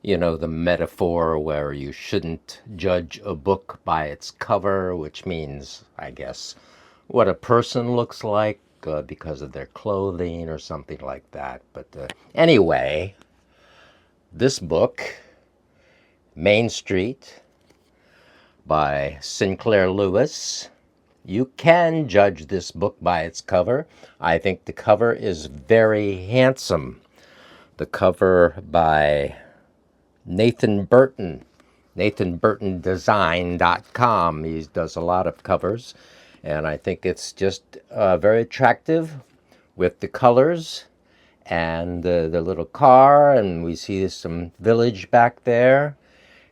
you know, the metaphor where you shouldn't judge a book by its cover, which means, I guess, what a person looks like because of their clothing or something like that. But anyway, this book, Main Street by Sinclair Lewis. You can judge this book by its cover. I think the cover is very handsome. The cover by Nathan Burton, nathanburtondesign.com. He does a lot of covers, and I think it's just very attractive with the colors and the little car, and we see some village back there,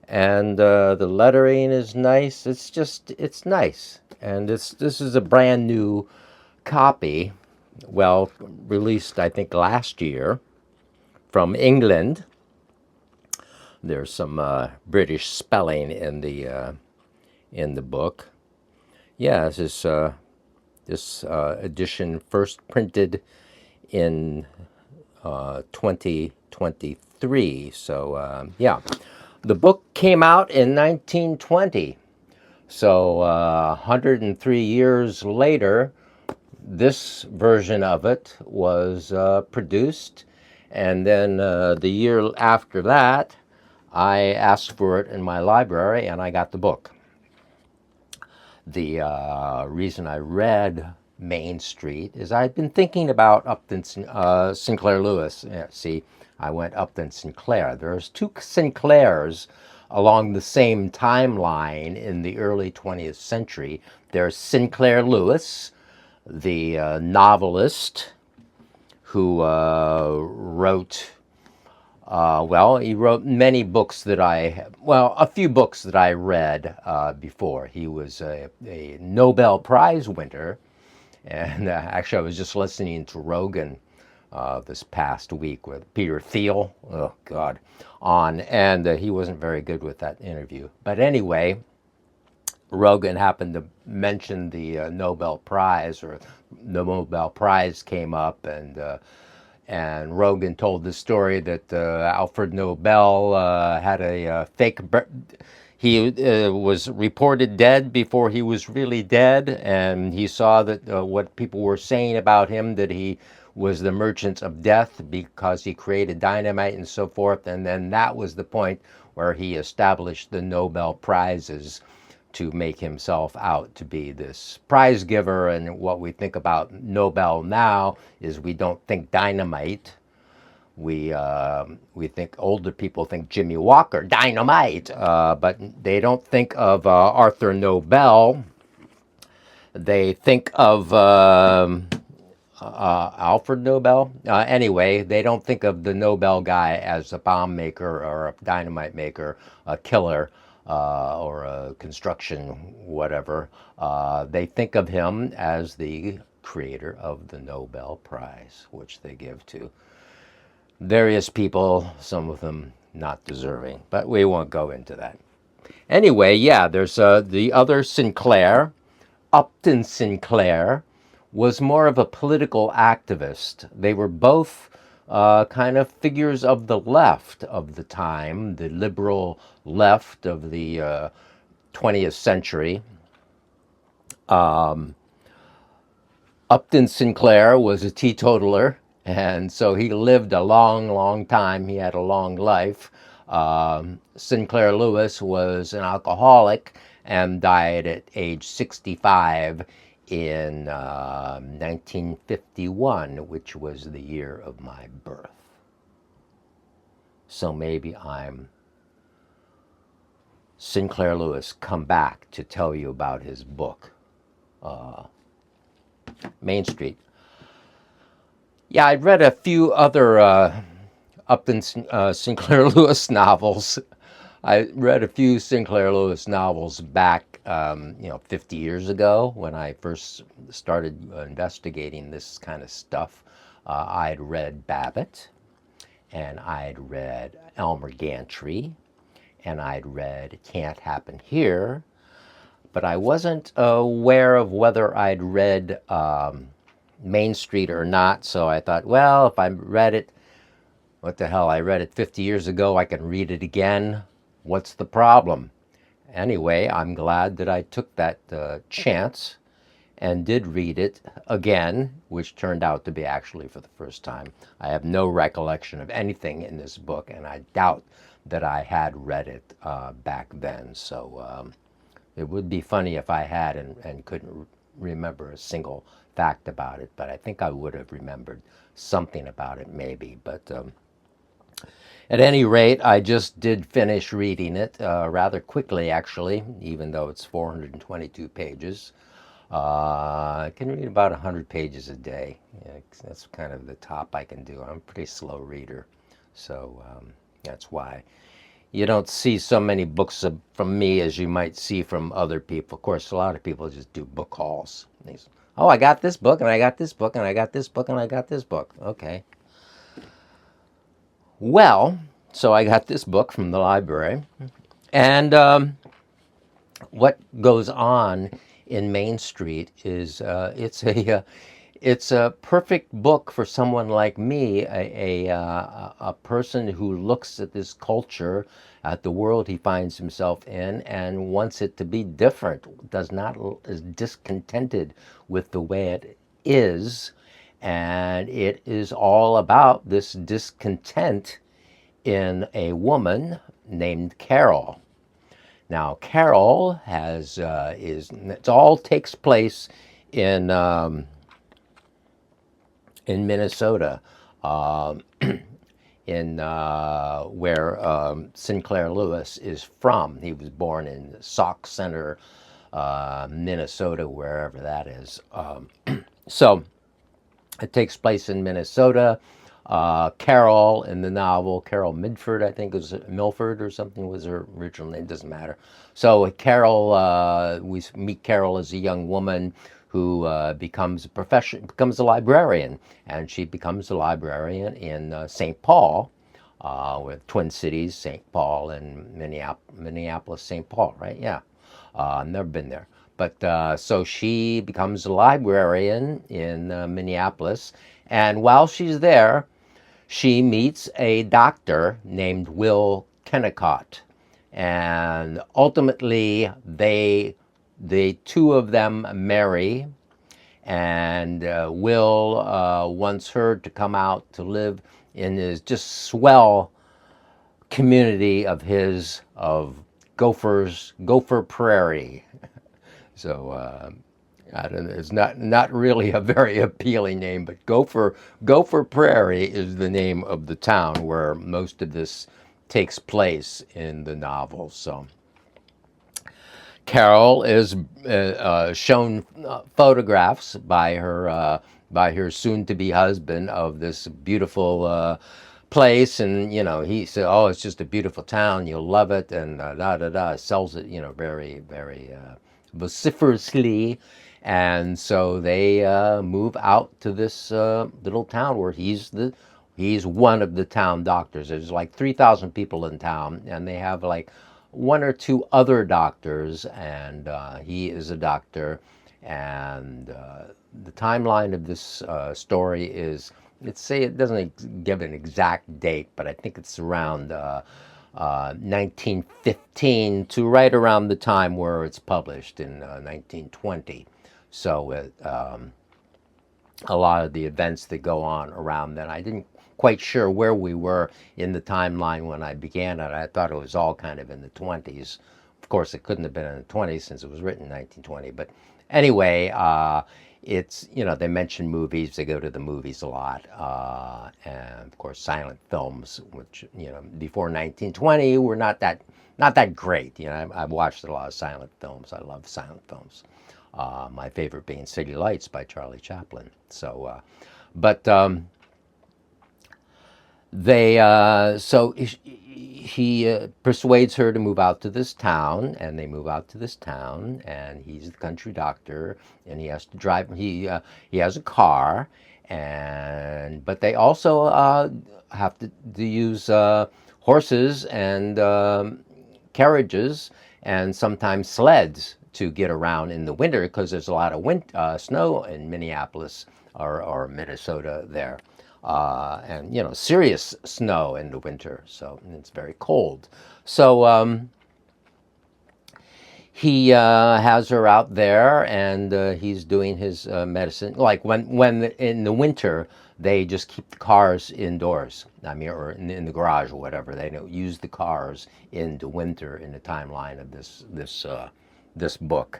and the lettering is nice. It's nice, and this is a brand new copy, well, released I think last year from England. There's some British spelling in the book. Yeah, this edition first printed in 2023. So yeah, the book came out in 1920. So 103 years later, this version of it was produced, and then the year after that, I asked for it in my library, and I got the book. The reason I read Main Street is I'd been thinking about Upton Sinclair Lewis. Yeah, see, I went Upton Sinclair. There's two Sinclairs along the same timeline in the early 20th century. There's Sinclair Lewis, the novelist who wrote he wrote many books that a few books that I read before. He was a Nobel Prize winner, and actually I was just listening to Rogan this past week with Peter Thiel, oh God, and he wasn't very good with that interview. But anyway, Rogan happened to mention the Nobel Prize, or the Nobel Prize came up, and Rogan told the story that Alfred Nobel had a fake. He was reported dead before he was really dead, and he saw that what people were saying about him, that he was the merchant of death because he created dynamite and so forth. And then that was the point where he established the Nobel Prizes to make himself out to be this prize giver. And what we think about Nobel now is we don't think dynamite. We think, older people think Jimmy Walker, dynamite, but they don't think of Arthur Nobel. They think of Alfred Nobel. Anyway, they don't think of the Nobel guy as a bomb maker or a dynamite maker, a killer, or a construction whatever. They think of him as the creator of the Nobel Prize, which they give to various people, some of them not deserving. But we won't go into that. Anyway, yeah, there's the other Sinclair, Upton Sinclair, was more of a political activist. They were both kind of figures of the left of the time, the liberal left of the 20th century. Upton Sinclair was a teetotaler, and so he lived a long, long time. He had a long life. Sinclair Lewis was an alcoholic and died at age 65 in 1951, which was the year of my birth. So maybe I'm Sinclair Lewis come back to tell you about his book, Main Street. Yeah, I'd read a few other Upton Sinclair Lewis novels. I read a few Sinclair Lewis novels back, 50 years ago when I first started investigating this kind of stuff. I'd read Babbitt, and I'd read Elmer Gantry, and I'd read Can't Happen Here, but I wasn't aware of whether I'd read Main Street or not, so I thought, well, if I read it, What the hell? I read it 50 years ago. I can read it again. What's the problem? Anyway, I'm glad that I took that chance and did read it again, which turned out to be actually for the first time. I have no recollection of anything in this book, and I doubt that I had read it back then. So it would be funny if I had and couldn't remember a single fact about it, but I think I would have remembered something about it maybe. But at any rate, I just did finish reading it rather quickly, actually, even though it's 422 pages. I can read about 100 pages a day. Yeah, that's kind of the top I can do. I'm a pretty slow reader, so that's why you don't see so many books from me as you might see from other people. Of course, a lot of people just do book hauls. Oh, I got this book, and I got this book, and I got this book, and I got this book. Okay. Well, so I got this book from the library, and what goes on in Main Street is it's a perfect book for someone like me, a person who looks at this culture, at the world he finds himself in, and wants it to be different. Is discontented with the way it is, and it is all about this discontent in a woman named Carol. Now, Carol it all takes place in Minnesota, uh, in where Sinclair Lewis is from. He was born in Sauk Center, Minnesota, wherever that is. So it takes place in Minnesota. Carol in the novel, Carol Midford, I think, was Milford or something was her original name, doesn't matter. So Carol, we meet Carol as a young woman who becomes a librarian, and she becomes a librarian in St. Paul, with Twin Cities, St. Paul, and Minneapolis, St. Paul, right? Yeah, I've never been there. But so she becomes a librarian in Minneapolis, and while she's there, she meets a doctor named Will Kennicott, and ultimately the two of them marry, and Will wants her to come out to live in his just swell community of Gopher Prairie. So I don't know, it's not really a very appealing name, but Gopher Prairie is the name of the town where most of this takes place in the novel. So Carol is shown photographs by her soon-to-be husband of this beautiful place, and he said, "Oh, it's just a beautiful town. You'll love it," and sells it, very very vociferously. And so they move out to this little town where he's one of the town doctors. There's like 3,000 people in town, and they have like one or two other doctors, and he is a doctor. And the timeline of this story is, it doesn't give an exact date, but I think it's around 1915 to right around the time where it's published in 1920. So a lot of the events that go on around then, I didn't quite sure where we were in the timeline when I began it. I thought it was all kind of in the 20s. Of course, it couldn't have been in the 20s since it was written in 1920. But anyway, it's, they mention movies. They go to the movies a lot. And of course, silent films, which, before 1920 were not that great. I've watched a lot of silent films. I love silent films. My favorite being City Lights by Charlie Chaplin. So, he persuades her to move out to this town, and they move out to this town, and he's the country doctor, and he has to drive. He has a car, but they also have to use horses and carriages, and sometimes sleds to get around in the winter, because there's a lot of snow in Minneapolis or Minnesota there. and serious snow in the winter. So it's very cold. So he has her out there, and he's doing his medicine. Like when in the winter, they just keep the cars indoors. I mean, or in the garage or whatever. They don't use the cars in the winter in the timeline of this book.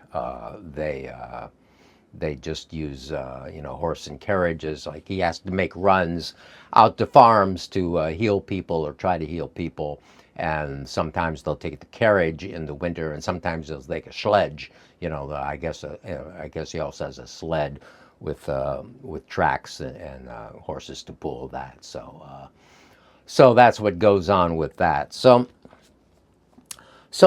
They just use horse and carriages. Like he has to make runs out to farms to heal people or try to heal people, and sometimes they'll take the carriage in the winter, and sometimes they'll take a sledge. I guess he also has a sled with tracks and horses to pull that. So that's what goes on with that. So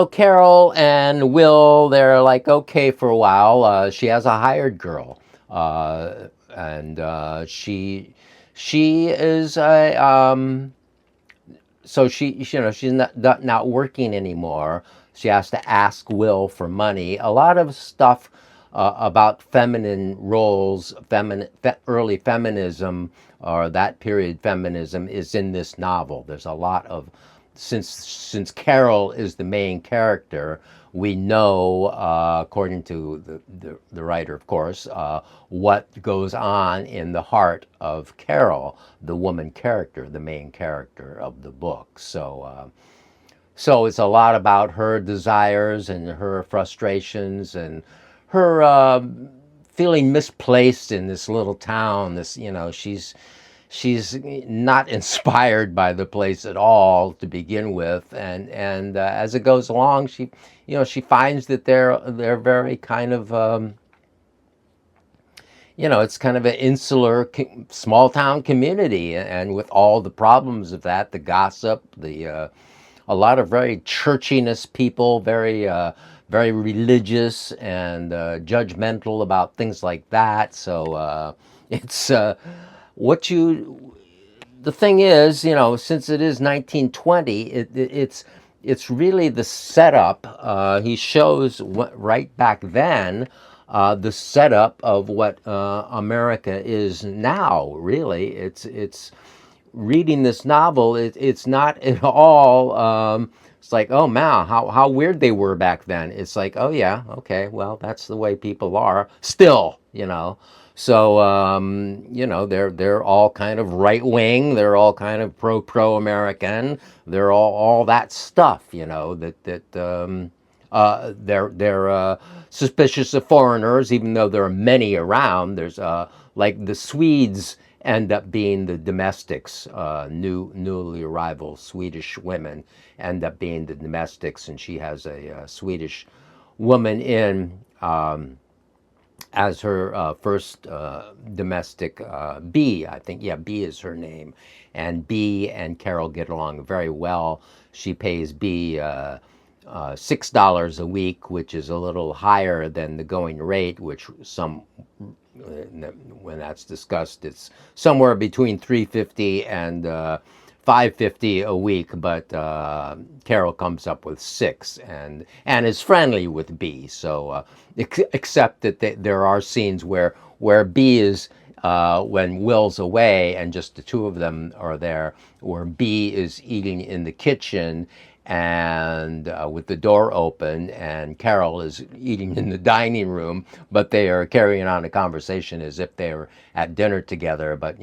Carol and Will, they're like okay for a while. She has a hired girl, and she is a so she's not working anymore. She has to ask Will for money. A lot of stuff about feminine roles, early feminism, or that period feminism is in this novel. There's a lot of, since Carol is the main character, we know, according to the writer, of course, what goes on in the heart of Carol, the woman character, the main character of the book. So it's a lot about her desires and her frustrations and her feeling misplaced in this little town. She's not inspired by the place at all to begin with, and as it goes along, she finds that they're very kind of it's kind of an insular small town community, and with all the problems of that, the gossip, a lot of very churchiness people, very religious and judgmental about things like that. So it's what you. The thing is, since it is 1920, it's really the setup. He shows right back then. The setup of what America is now. Really, it's reading this novel. It's not at all. It's like, oh man, how weird they were back then. It's like, oh yeah, okay, well that's the way people are still. So they're all kind of right wing. They're all kind of pro American. They're all that stuff. They're suspicious of foreigners, even though there are many around. There's like the Swedes end up being the domestics. Newly arrival Swedish women end up being the domestics, and she has a Swedish woman in as her first domestic, B, I think. Yeah, B is her name. And B and Carol get along very well. She pays B $6 a week, which is a little higher than the going rate, which when that's discussed, it's somewhere between $3.50 and $5.50 a week, but Carol comes up with $6 and is friendly with B. So except that there are scenes where B is when Will's away and just the two of them are there, where B is eating in the kitchen and with the door open, and Carol is eating in the dining room, but they are carrying on a conversation as if they were at dinner together. But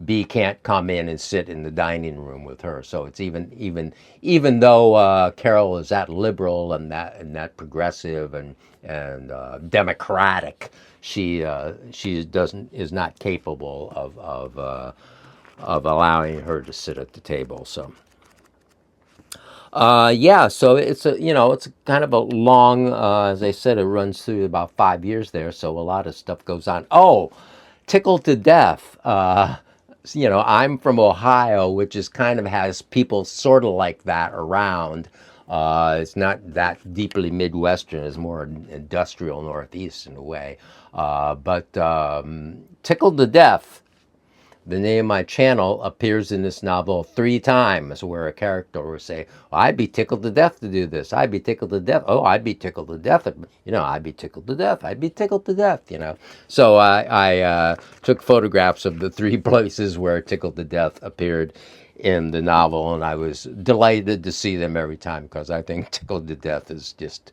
B can't come in and sit in the dining room with her. So it's even though Carol is that liberal and that progressive and democratic, she is not capable of allowing her to sit at the table. So. So it's kind of a long, as I said, it runs through about 5 years there, so a lot of stuff goes on. Oh, tickled to death. I'm from Ohio, which is kind of has people sort of like that around. It's not that deeply Midwestern, it's more industrial Northeast in a way. But tickled to death. the name of my channel appears in this novel 3 times, where a character will say, well, I'd be tickled to death to do this. I'd be tickled to death. Oh, I'd be tickled to death. I'd be tickled to death. I'd be tickled to death. So I took photographs of the 3 places where tickled to death appeared in the novel, and I was delighted to see them every time, because I think tickled to death is just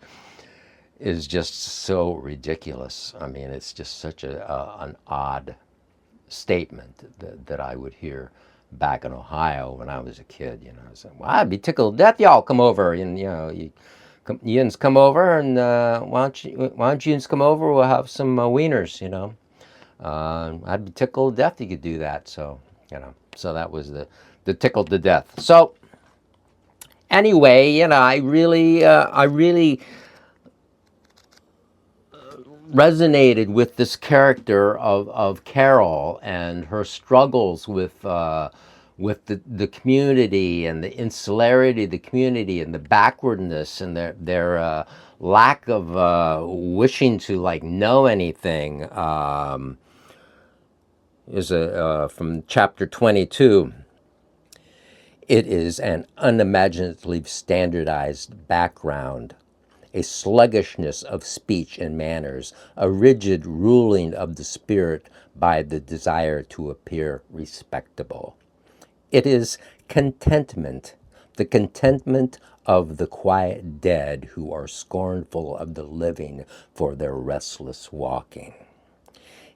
so ridiculous. I mean, it's just such an odd statement that I would hear back in Ohio when I was a kid. Saying, well, I'd be tickled to death. Y'all come over, and yins come over, and why don't yins come over? We'll have some wieners. I'd be tickled to death you could do that. So that was the tickled to death. So anyway, I really resonated with this character of Carol and her struggles with the community, and the insularity of the community, and the backwardness, and their lack of wishing to know anything. Is from chapter 22. It is an unimaginatively standardized background, a sluggishness of speech and manners, a rigid ruling of the spirit by the desire to appear respectable. It is contentment, the contentment of the quiet dead who are scornful of the living for their restless walking.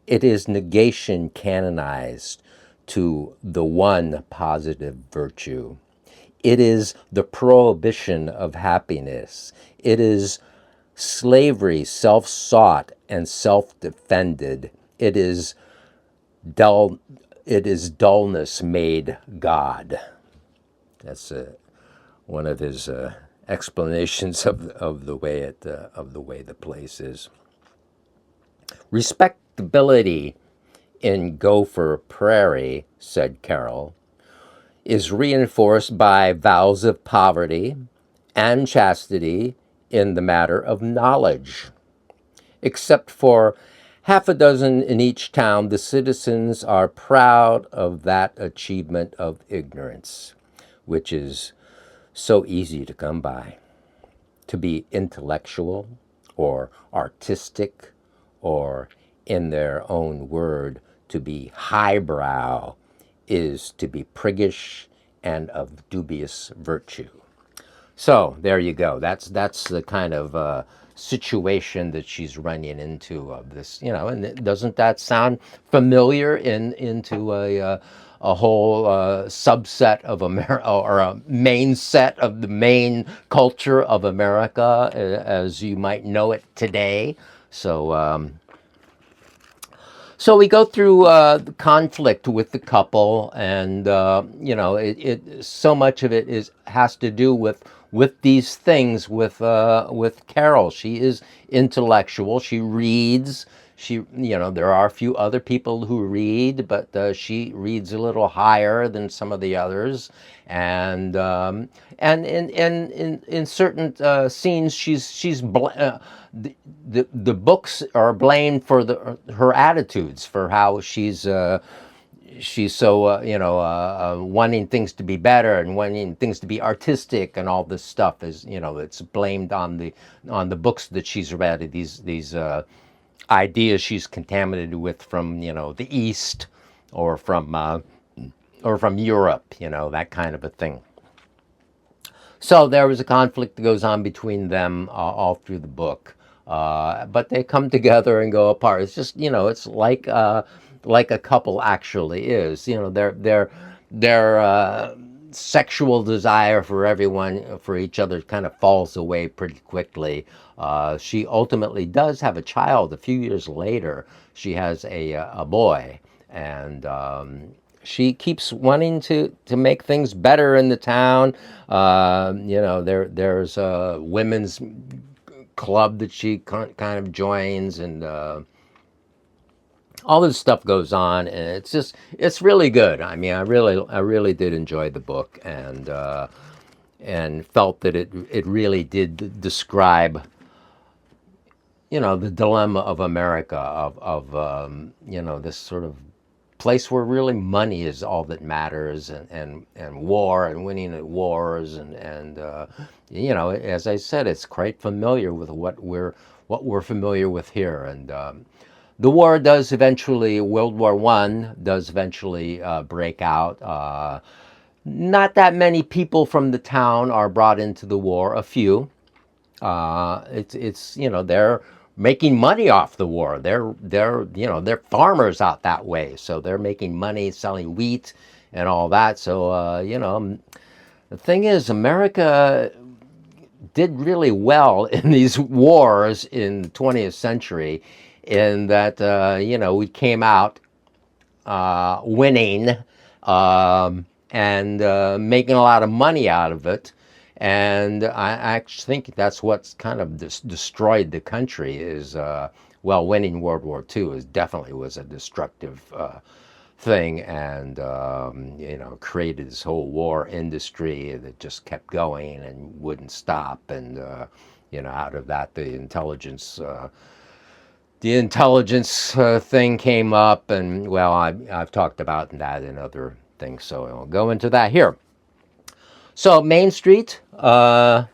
It is negation canonized to the one positive virtue. It is the prohibition of happiness. It is slavery self-sought and self-defended. It is dullness made God. That's one of his explanations of the way the place is. Respectability in Gopher Prairie, said Carol, is reinforced by vows of poverty and chastity in the matter of knowledge. Except for half a dozen in each town, the citizens are proud of that achievement of ignorance, which is so easy to come by. To be intellectual or artistic, or in their own word, to be highbrow, is to be priggish and of dubious virtue. So there you go. That's the kind of situation that she's running into of this, and doesn't that sound familiar into a whole subset of America, or a main set of the main culture of America as you might know it today? So we go through the conflict with the couple, and it so much of it has to do with these things with Carol. She is intellectual. She reads. There are a few other people who read, but she reads a little higher than some of the others. And in certain scenes, the books are blamed for her attitudes, for how she's so wanting things to be better and wanting things to be artistic, and all this stuff is it's blamed on the books that she's read, these ideas she's contaminated with from the East, or from Europe, that kind of a thing. So there was a conflict that goes on between them all through the book, but they come together and go apart. It's just it's like a couple actually is. Their sexual desire for each other kind of falls away pretty quickly. She ultimately does have a child a few years later. She has a boy, and she keeps wanting to make things better in the town. There's a women's club that she kind of joins, and all this stuff goes on, and it's really good. I mean, I really did enjoy the book, and felt that it really did describe the dilemma of America, of this sort of place where really money is all that matters, and war and winning at wars, and you know, as I said, it's quite familiar with what we're familiar with here. And the war does eventually, World War I does eventually break out. Not that many people from the town are brought into the war. A few. It's you know, they're making money off the war. They're you know, they're farmers out that way, so they're making money selling wheat and all that. So you know, the thing is, America did really well in these wars in the 20th century, in that you know, we came out winning, and making a lot of money out of it. And I actually think that's what's kind of destroyed the country is, well, winning World War II is definitely was a destructive thing, and you know, created this whole war industry that just kept going and wouldn't stop. And you know, out of that, the intelligence thing came up, and well, I've talked about that in other things, so I'll go into that here. So Main Street,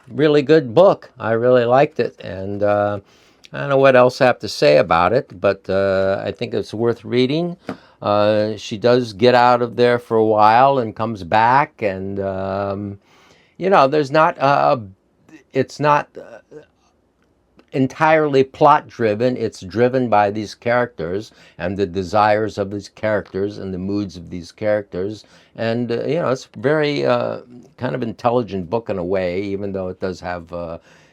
really good book. I really liked it, and I don't know what else I have to say about it, but I think it's worth reading. She does get out of there for a while and comes back, and you know, it's not entirely plot driven. It's driven by these characters and the desires of these characters and the moods of these characters. And you know, it's very kind of intelligent book in a way, even though it does have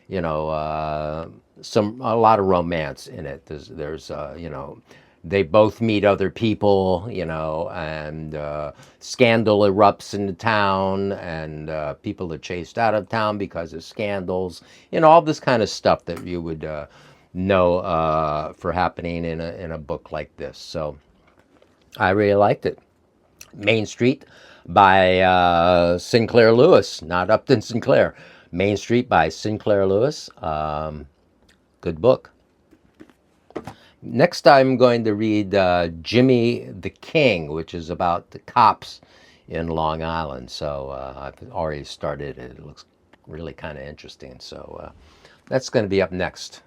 you know, a lot of romance in it. There's you know, they both meet other people, you know, and scandal erupts in the town, and people are chased out of town because of scandals, you know, all this kind of stuff that you would know for happening in a book like this. So I really liked it. Main Street by Sinclair Lewis, not Upton Sinclair. Main Street by Sinclair Lewis. Good book. Next, I'm going to read Jimmy the King, which is about the cops in Long Island. So I've already started it. It looks really kind of interesting. So that's going to be up next.